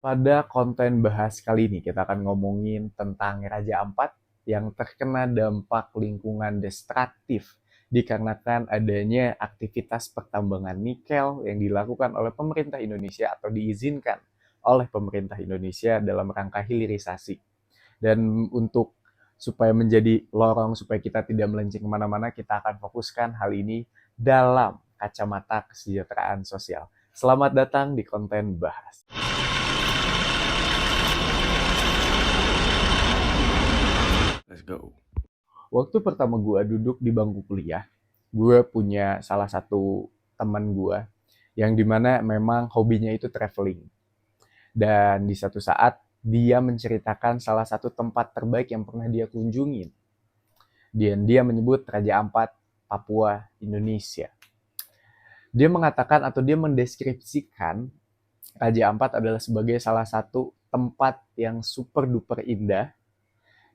Pada konten bahas kali ini kita akan ngomongin tentang Raja Ampat yang terkena dampak lingkungan destruktif dikarenakan adanya aktivitas pertambangan nikel yang dilakukan oleh pemerintah Indonesia atau diizinkan oleh pemerintah Indonesia dalam rangka hilirisasi. Dan untuk supaya menjadi lorong, supaya kita tidak melenceng kemana-mana, kita akan fokuskan hal ini dalam kacamata kesejahteraan sosial. Selamat datang di konten bahas. Let's go. Waktu pertama gue duduk di bangku kuliah, gue punya salah satu teman gue yang dimana memang hobinya itu traveling. Dan di satu saat dia menceritakan salah satu tempat terbaik yang pernah dia kunjungin. Dan dia menyebut Raja Ampat, Papua, Indonesia. Dia mengatakan atau dia mendeskripsikan Raja Ampat adalah sebagai salah satu tempat yang super duper indah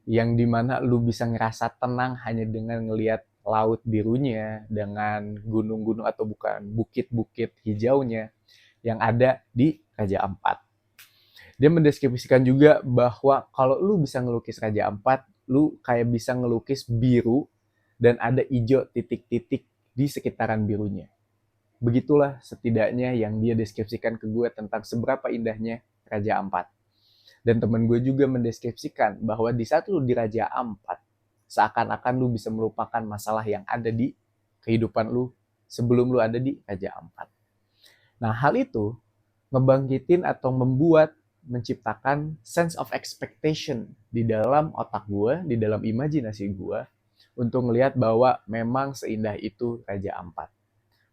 yang dimana lu bisa ngerasa tenang hanya dengan ngelihat laut birunya, dengan gunung-gunung atau bukan bukit-bukit hijaunya yang ada di Raja Ampat. Dia mendeskripsikan juga bahwa kalau lu bisa ngelukis Raja Ampat, lu kayak bisa ngelukis biru dan ada hijau titik-titik di sekitaran birunya. Begitulah setidaknya yang dia deskripsikan ke gue tentang seberapa indahnya Raja Ampat. Dan temen gue juga mendeskripsikan bahwa di saat lu di Raja Ampat, seakan-akan lu bisa melupakan masalah yang ada di kehidupan lu sebelum lu ada di Raja Ampat. Nah, hal itu ngebangkitin atau menciptakan sense of expectation di dalam otak gue, di dalam imajinasi gue, untuk ngelihat bahwa memang seindah itu Raja Ampat.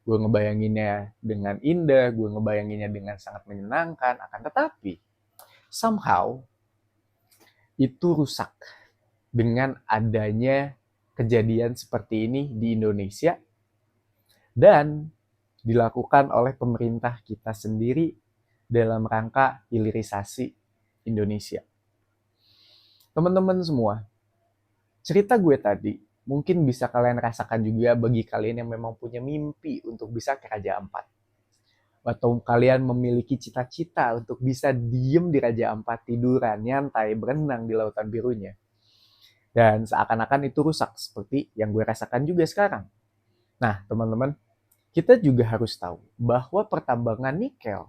Gue ngebayanginnya dengan indah, gue ngebayanginnya dengan sangat menyenangkan, akan tetapi somehow itu rusak dengan adanya kejadian seperti ini di Indonesia dan dilakukan oleh pemerintah kita sendiri dalam rangka hilirisasi Indonesia. Teman-teman semua, cerita gue tadi mungkin bisa kalian rasakan juga bagi kalian yang memang punya mimpi untuk bisa ke Raja Ampat. Atau kalian memiliki cita-cita untuk bisa diem di Raja Ampat, tiduran, nyantai, berenang di lautan birunya. Dan seakan-akan itu rusak seperti yang gue rasakan juga sekarang. Nah, teman-teman, kita juga harus tahu bahwa pertambangan nikel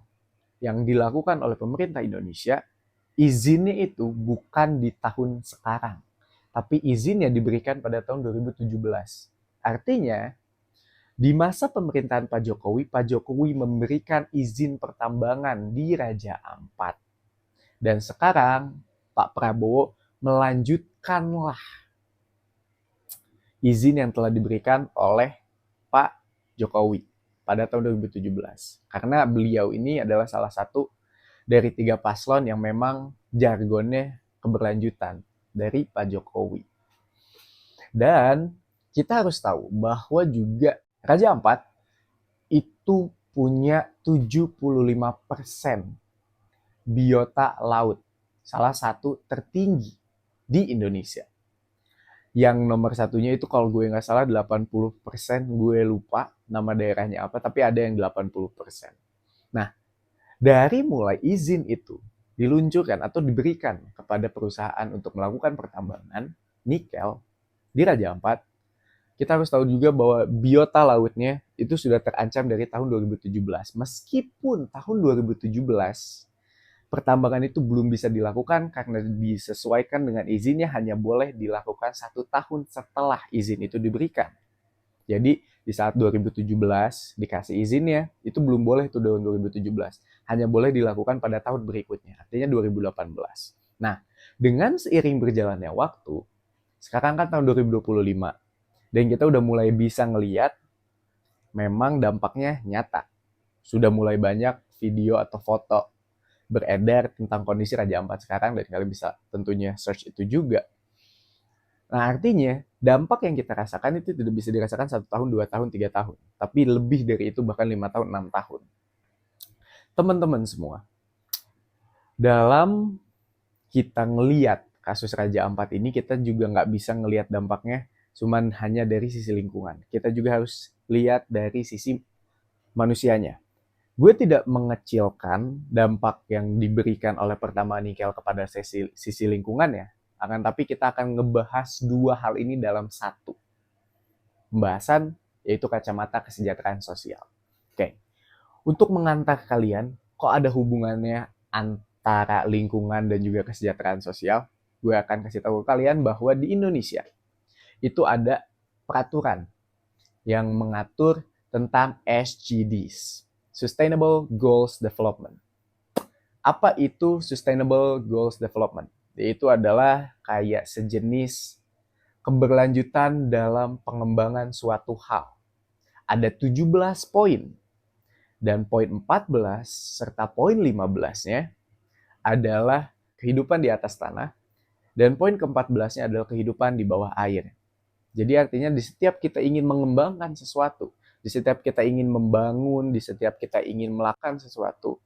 yang dilakukan oleh pemerintah Indonesia, izinnya itu bukan di tahun sekarang, tapi izinnya diberikan pada tahun 2017. Artinya, di masa pemerintahan Pak Jokowi memberikan izin pertambangan di Raja Ampat. Dan sekarang Pak Prabowo melanjutkanlah izin yang telah diberikan oleh Pak Jokowi pada tahun 2017. Karena beliau ini adalah salah satu dari 3 paslon yang memang jargonnya keberlanjutan dari Pak Jokowi. Dan kita harus tahu bahwa juga Raja Ampat itu punya 75% biota laut, salah satu tertinggi di Indonesia. Yang nomor satunya itu kalau gue nggak salah 80%, gue lupa nama daerahnya apa, tapi ada yang 80%. Nah, dari mulai izin itu diluncurkan atau diberikan kepada perusahaan untuk melakukan pertambangan nikel di Raja Ampat, kita harus tahu juga bahwa biota lautnya itu sudah terancam dari tahun 2017. Meskipun tahun 2017 pertambangan itu belum bisa dilakukan karena disesuaikan dengan izinnya hanya boleh dilakukan 1 tahun setelah izin itu diberikan. Jadi di saat 2017 dikasih izinnya, itu belum boleh tuh tahun 2017. Hanya boleh dilakukan pada tahun berikutnya, artinya 2018. Nah, dengan seiring berjalannya waktu, sekarang kan tahun 2025, dan kita udah mulai bisa ngeliat memang dampaknya nyata. Sudah mulai banyak video atau foto beredar tentang kondisi Raja Ampat sekarang dan kalian bisa tentunya search itu juga. Nah, artinya dampak yang kita rasakan itu tidak bisa dirasakan 1 tahun, 2 tahun, 3 tahun. Tapi lebih dari itu bahkan 5 tahun, 6 tahun. Teman-teman semua, dalam kita ngeliat kasus Raja Ampat ini, kita juga nggak bisa ngeliat dampaknya cuman hanya dari sisi lingkungan. Kita juga harus lihat dari sisi manusianya. Gue tidak mengecilkan dampak yang diberikan oleh pertambangan nikel kepada sisi lingkungan ya, akan tapi kita akan ngebahas dua hal ini dalam satu pembahasan, yaitu kacamata kesejahteraan sosial. Oke, untuk mengantar kalian, kok ada hubungannya antara lingkungan dan juga kesejahteraan sosial? Gue akan kasih tahu kalian bahwa di Indonesia itu ada peraturan yang mengatur tentang SGDs, Sustainable Goals Development. Apa itu Sustainable Goals Development? Itu adalah kayak sejenis keberlanjutan dalam pengembangan suatu hal. Ada 17 poin. Dan poin 14 serta poin 15-nya adalah kehidupan di atas tanah. Dan poin ke-14-nya adalah kehidupan di bawah air. Jadi artinya di setiap kita ingin mengembangkan sesuatu, di setiap kita ingin membangun, di setiap kita ingin melakukan sesuatu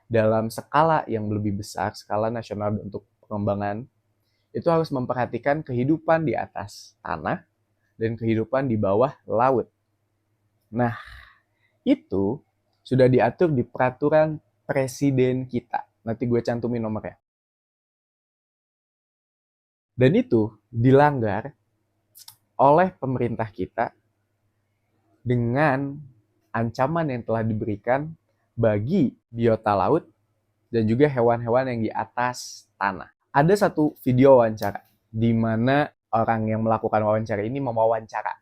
dalam skala yang lebih besar, skala nasional untuk pengembangan, itu harus memperhatikan kehidupan di atas tanah dan kehidupan di bawah laut. Nah, itu sudah diatur di peraturan presiden kita. Nanti gue cantumin nomornya. Dan itu dilanggar oleh pemerintah kita dengan ancaman yang telah diberikan bagi biota laut dan juga hewan-hewan yang di atas tanah. Ada satu video wawancara di mana orang yang melakukan wawancara ini mewawancara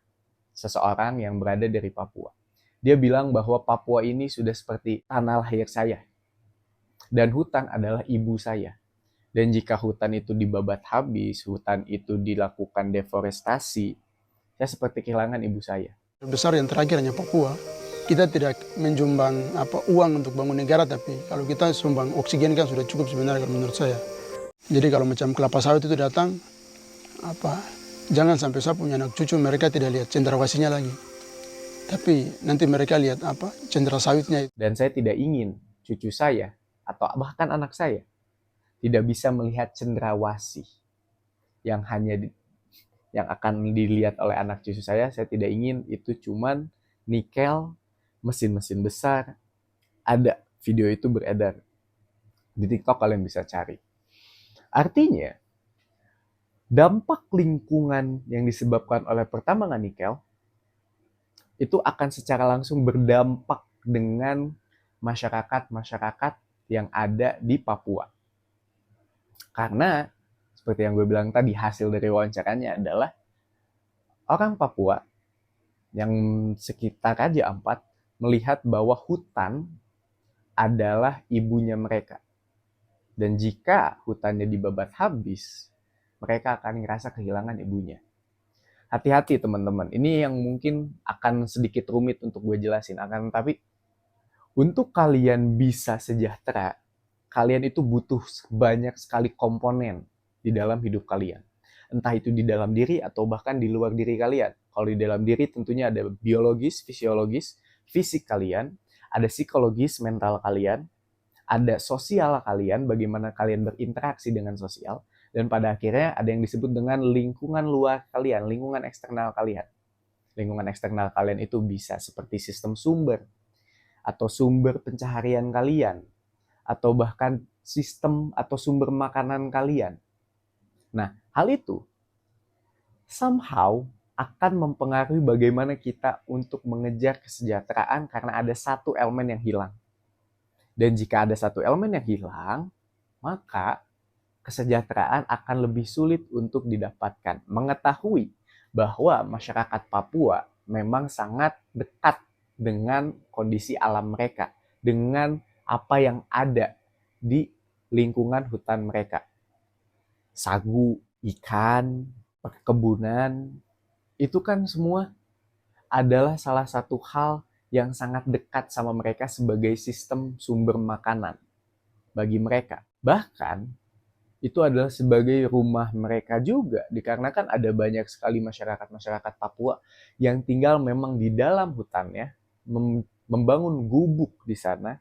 seseorang yang berada dari Papua. Dia bilang bahwa Papua ini sudah seperti tanah lahir saya dan hutan adalah ibu saya. Dan jika hutan itu dibabat habis, hutan itu dilakukan deforestasi, saya seperti kehilangan ibu saya. Besar yang terakhir hanya Papua. Kita tidak menjumbang uang untuk bangun negara, tapi kalau kita sumbang oksigen kan sudah cukup sebenarnya menurut saya. Jadi kalau macam kelapa sawit itu datang, jangan sampai saya punya anak cucu mereka tidak lihat cendrawasihnya lagi, tapi nanti mereka lihat cendera sawitnya. Dan saya tidak ingin cucu saya atau bahkan anak saya tidak bisa melihat cendrawasih yang yang akan dilihat oleh anak cucu saya. Saya tidak ingin itu cuman nikel, mesin-mesin besar. Ada video itu beredar di TikTok, kalian bisa cari. Artinya, dampak lingkungan yang disebabkan oleh pertambangan nikel itu akan secara langsung berdampak dengan masyarakat-masyarakat yang ada di Papua. Karena, seperti yang gue bilang tadi, hasil dari wawancaranya adalah orang Papua yang sekitar Raja Ampat melihat bahwa hutan adalah ibunya mereka. Dan jika hutannya dibabat habis, mereka akan ngerasa kehilangan ibunya. Hati-hati teman-teman, ini yang mungkin akan sedikit rumit untuk gue jelasin. Tapi untuk kalian bisa sejahtera, kalian itu butuh banyak sekali komponen di dalam hidup kalian. Entah itu di dalam diri atau bahkan di luar diri kalian. Kalau di dalam diri tentunya ada biologis, fisiologis, fisik kalian, ada psikologis, mental kalian, ada sosial kalian, bagaimana kalian berinteraksi dengan sosial, dan pada akhirnya ada yang disebut dengan lingkungan luar kalian, lingkungan eksternal kalian. Lingkungan eksternal kalian itu bisa seperti sistem sumber, atau sumber pencaharian kalian, atau bahkan sistem atau sumber makanan kalian. Nah, hal itu somehow akan mempengaruhi bagaimana kita untuk mengejar kesejahteraan karena ada satu elemen yang hilang. Dan jika ada satu elemen yang hilang, maka kesejahteraan akan lebih sulit untuk didapatkan. Mengetahui bahwa masyarakat Papua memang sangat dekat dengan kondisi alam mereka, dengan apa yang ada di lingkungan hutan mereka. Sagu, ikan, perkebunan, itu kan semua adalah salah satu hal yang sangat dekat sama mereka sebagai sistem sumber makanan bagi mereka. Bahkan, itu adalah sebagai rumah mereka juga, dikarenakan ada banyak sekali masyarakat-masyarakat Papua yang tinggal memang di dalam hutannya, membangun gubuk di sana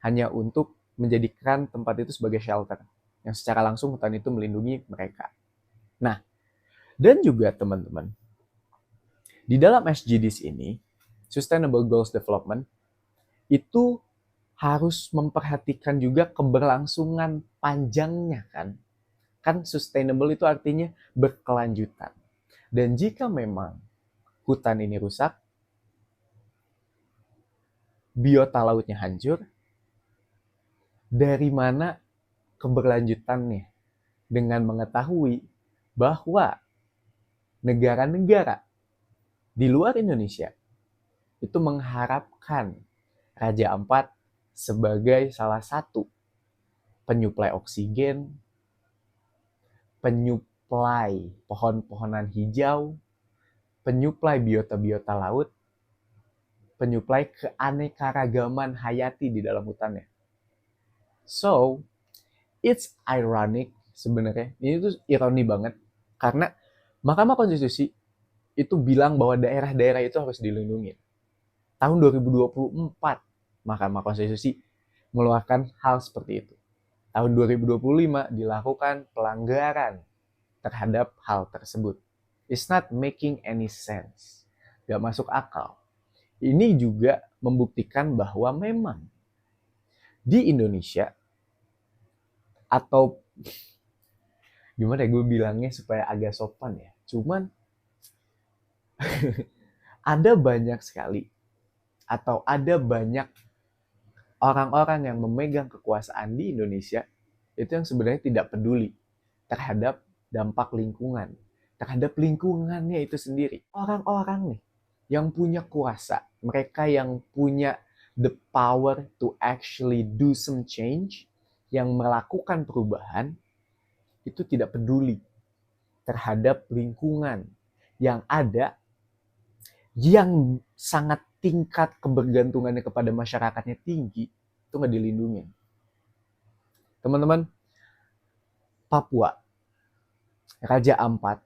hanya untuk menjadikan tempat itu sebagai shelter, yang secara langsung hutan itu melindungi mereka. Nah, dan juga teman-teman, di dalam SDGs ini, Sustainable Goals Development, itu harus memperhatikan juga keberlangsungan panjangnya kan. Kan sustainable itu artinya berkelanjutan. Dan jika memang hutan ini rusak, biota lautnya hancur, dari mana keberlanjutannya? Dengan mengetahui bahwa negara-negara di luar Indonesia itu mengharapkan Raja Ampat sebagai salah satu penyuplai oksigen, penyuplai pohon-pohonan hijau, penyuplai biota-biota laut, penyuplai keanekaragaman hayati di dalam hutannya. So, it's ironic sebenarnya. Ini tuh ironi banget karena Mahkamah Konstitusi itu bilang bahwa daerah-daerah itu harus dilindungi. Tahun 2024 Mahkamah Konstitusi mengeluarkan hal seperti itu. Tahun 2025 dilakukan pelanggaran terhadap hal tersebut. It's not making any sense. Gak masuk akal. Ini juga membuktikan bahwa memang di Indonesia, atau gimana ya gue bilangnya supaya agak sopan ya, cuman ada banyak sekali atau ada banyak orang-orang yang memegang kekuasaan di Indonesia itu yang sebenarnya tidak peduli terhadap dampak lingkungan, terhadap lingkungannya itu sendiri. Orang-orang nih yang punya kuasa, mereka yang punya the power to actually do some change, yang melakukan perubahan, itu tidak peduli terhadap lingkungan yang ada, yang sangat tingkat kebergantungannya kepada masyarakatnya tinggi, itu nggak dilindungi. Teman-teman, Papua, Raja Ampat,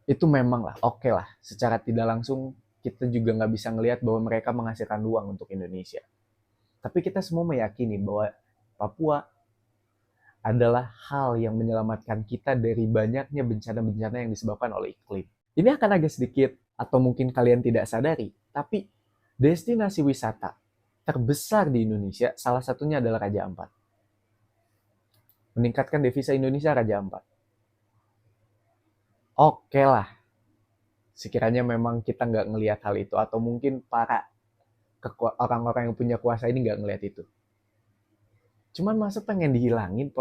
itu memang lah, oke lah, secara tidak langsung kita juga nggak bisa ngelihat bahwa mereka menghasilkan uang untuk Indonesia. Tapi kita semua meyakini bahwa Papua adalah hal yang menyelamatkan kita dari banyaknya bencana-bencana yang disebabkan oleh iklim. Ini akan agak sedikit, atau mungkin kalian tidak sadari, tapi destinasi wisata terbesar di Indonesia salah satunya adalah Raja Ampat. Meningkatkan devisa Indonesia Raja Ampat. Oke lah, sekiranya memang kita nggak ngelihat hal itu, atau mungkin para orang-orang yang punya kuasa ini nggak ngelihat itu. Cuman masa pengen dihilangin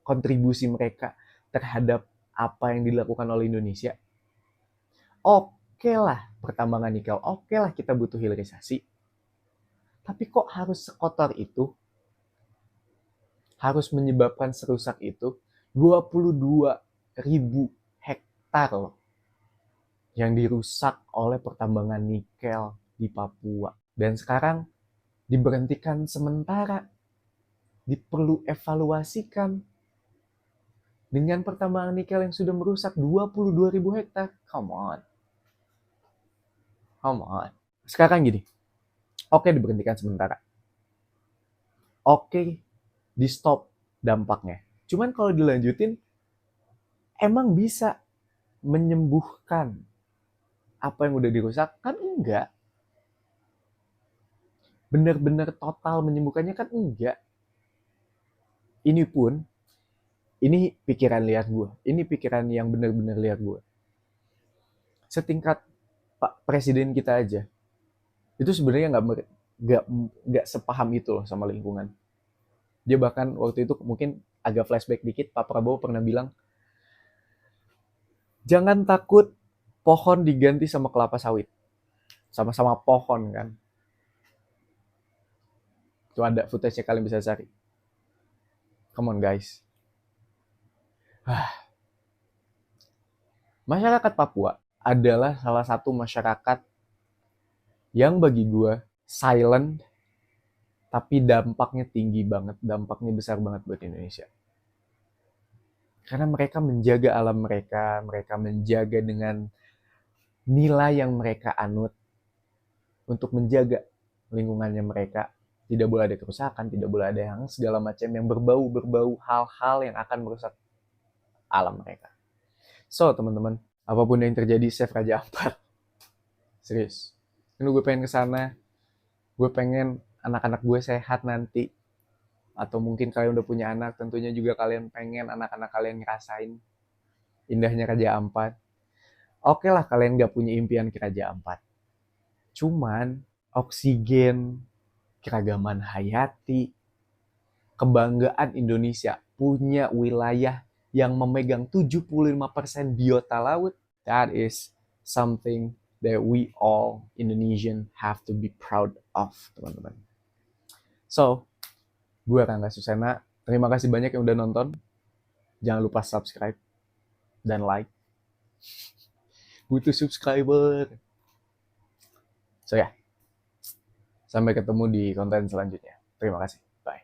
kontribusi mereka terhadap apa yang dilakukan oleh Indonesia? Oke lah pertambangan nikel, oke lah kita butuh hilirisasi. Tapi kok harus sekotor itu? Harus menyebabkan serusak itu 22.000 hektar loh yang dirusak oleh pertambangan nikel di Papua. Dan sekarang diberhentikan sementara, diperlu evaluasikan dengan pertambangan nikel yang sudah merusak 22.000 hektar. Come on. Sekarang gini, oke diberhentikan sementara, oke di stop dampaknya. Cuman kalau dilanjutin, emang bisa menyembuhkan apa yang udah dirusak? Kan enggak. Benar-benar total menyembuhkannya kan enggak. Ini pikiran liar gue. Ini pikiran yang benar-benar liar gue. Setingkat Pak Presiden kita aja, itu sebenarnya nggak sepaham itu loh sama lingkungan. Dia bahkan waktu itu mungkin agak flashback dikit, Pak Prabowo pernah bilang, jangan takut pohon diganti sama kelapa sawit. Sama-sama pohon kan. Itu ada footage-nya, kalian bisa cari. Come on guys. Masyarakat Papua adalah salah satu masyarakat yang bagi gue silent, tapi dampaknya tinggi banget, dampaknya besar banget buat Indonesia. Karena mereka menjaga alam mereka menjaga dengan nilai yang mereka anut untuk menjaga lingkungannya mereka. Tidak boleh ada kerusakan, tidak boleh ada yang segala macam yang berbau hal-hal yang akan merusak alam mereka. So, teman-teman, apapun yang terjadi, save Raja Ampat. Serius. Ini gue pengen kesana, gue pengen anak-anak gue sehat nanti, atau mungkin kalian udah punya anak, tentunya juga kalian pengen anak-anak kalian ngerasain indahnya Raja Ampat. Oke lah kalian gak punya impian ke Raja Ampat. Cuman oksigen, keragaman hayati, kebanggaan Indonesia punya wilayah yang memegang 75% biota laut. That is something that we all Indonesian have to be proud of, teman-teman. So, gue Rangga Susena. Terima kasih banyak yang udah nonton. Jangan lupa subscribe dan like. Butuh subscriber. So ya, sampai ketemu di konten selanjutnya. Terima kasih. Bye.